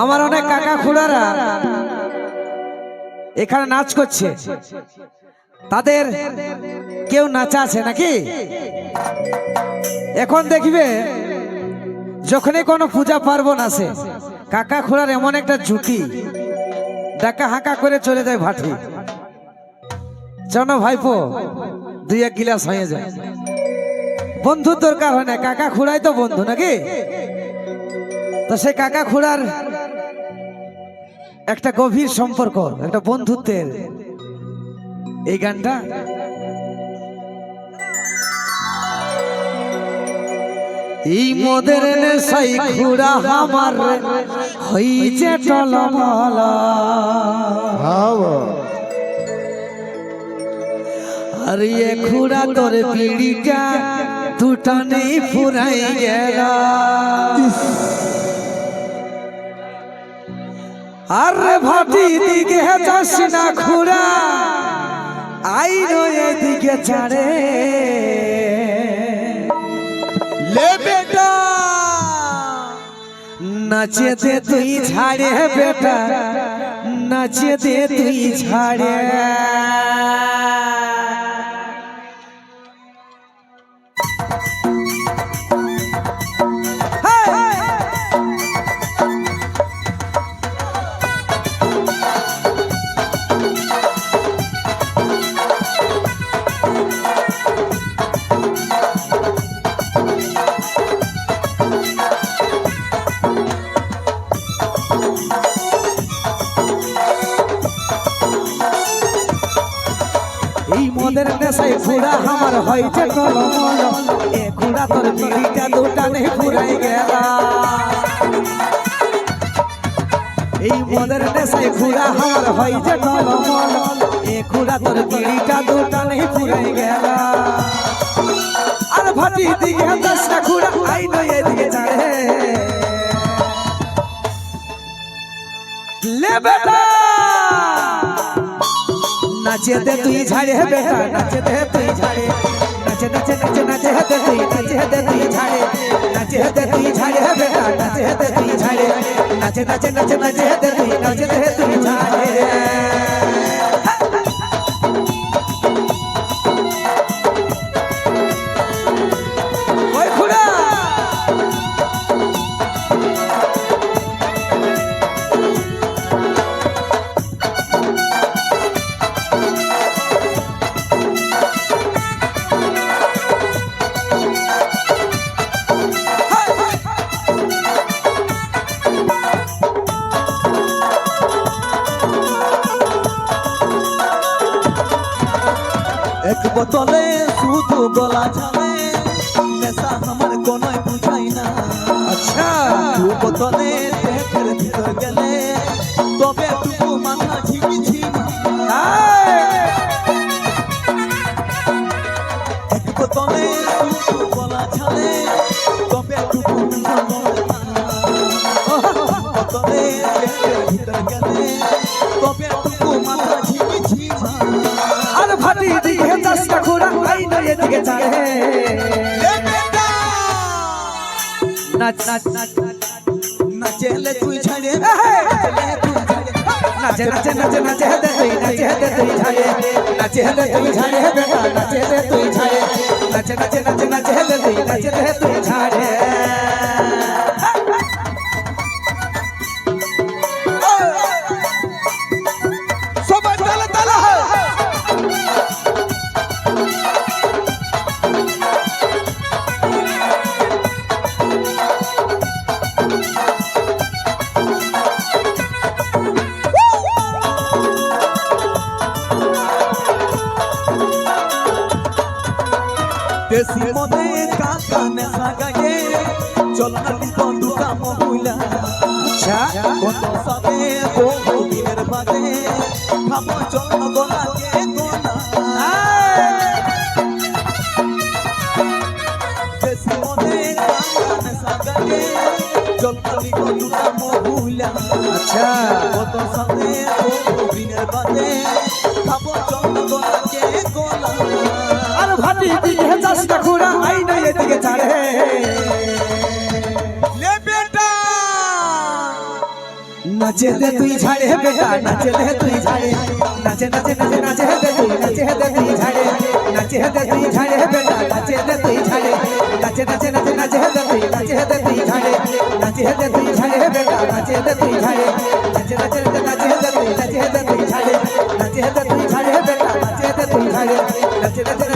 আমার অনেক কাকা খুড়ারা এখানে নাচ করছে, তাদের কেউ নাচা আছে নাকি? এখন দেখবে যখনই কোনো পূজা পার্বণ আসে কাকা খুড়ার এমন একটা জুটি ডাকা হাঁকা করে চলে যায় ভাটি, চলো ভাইপো দুই এক গিলাস হয়ে যায়। বন্ধুর দরকার হয় না, কাকা খুড়াই তো বন্ধু নাকি? তো সেই কাকা খুড়ার একটা গভীর সম্পর্ক, একটা বন্ধুত্বের এই গানটা। এই মদের নেশাই খুড়া আমার হইছে টলমলা, আর এ খুড়া তোর বিড়িটা দুটা নেই ফুরাই গেল। আরে ভাটি দিকে যাস না খুড়া, আইরো এদিকে ছাড়ে লে বেটা, নাচে দে তুই ছাড়ে বেটা, নাচে দে তুই ছাড়ে। এই মদের নেশায় খুড়া আমার হইছে টলমল, এ খুড়া তোর বিড়িটা দুটা নেই ফুরাই গেল। এই মদের নেশায় খুড়া আমার হইছে টলমল, এ খুড়া তোর বিড়িটা দুটা নেই ফুরাই গেল। আর ভাটি দিকে যাস না খুড়া, আইনো এদিকে ছাড়ে লে বেটা, নাচে দে তুই ঝাড়ে বেটা, নাচে দে তুই ঝাড়ে, নাচে নাচে নাচে নাচে দে তুই, নাচে দে তুই ঝাড়ে, নাচে দে তুই ঝাড়ে বেটা, নাচে দে তুই ঝাড়ে, নাচে নাচে নাচে নাচে দে তুই, নাচে দে তুই ঝাড়ে। ওই খুড়া এক বোতলে শুধু গলা ঝালে, নেশা আমার কোনোই বুঝাই না। আচ্ছা দু বোতলে পেটের ভিতর গেলে তবে টুকু মাথা ঝিমিঝি। এক বোতলে শুধু গলা ঝালে তবে টুকু বোতলে পেটের ভিতর গেলে তবে টুকু মাথা ঝিমিঝি। আর ভাটি দিকে যাস না খুড়া, আইনো এদিকে ছাড়ে নাচ নাচ নাচ নাচেলে তুই ঝাড়ে, নাচে নাচে নাচে নাচে দে তুই, নাচে দে তুই ঝাড়ে, নাচে দে তুই ঝাড়ে বেটা, নাচে দে তুই ঝাড়ে, নাচে নাচে নাচে নাচে দে তুই, নাচে দে তুই ঝাড়ে। সবাই তালে তালে দেশি মদে কাকা নেশা গায়ে, চল না বন্ধুকা মহুলা। আচ্ছা কত সাবে বহু দিনের বাদে খাবো চল গলা কে গোলা। দেশি মদে কাকা নেশা গায়ে, চল না বন্ধুকা মহুলা। আচ্ছা কত সাবে বহু দিনের বাদে খাবো চল গলা কে গোলা। আর ভাটি দিকে যাস না খুড়া, আইনো এদিকে ছাড়ে ले बेटा নাচে দে তুই ঝাড়ে বেটা নাচে দে তুই ঝাড়ে নাচে নাচে নাচে নাচে দে তুই নাচে দে তুই ঝাড়ে নাচে দে তুই ঝাড়ে বেটা নাচে দে তুই ঝাড়ে নাচে নাচে নাচে নাচে দে তুই নাচে দে তুই ঝাড়ে নাচে দে তুই ঝাড়ে বেটা নাচে দে তুই ঝাড়ে নাচে নাচে নাচে দে তুই নাচে দে তুই ঝাড়ে নাচে দে তুই ঝাড়ে বেটা নাচে দে তুই ঝাড়ে নাচে নাচে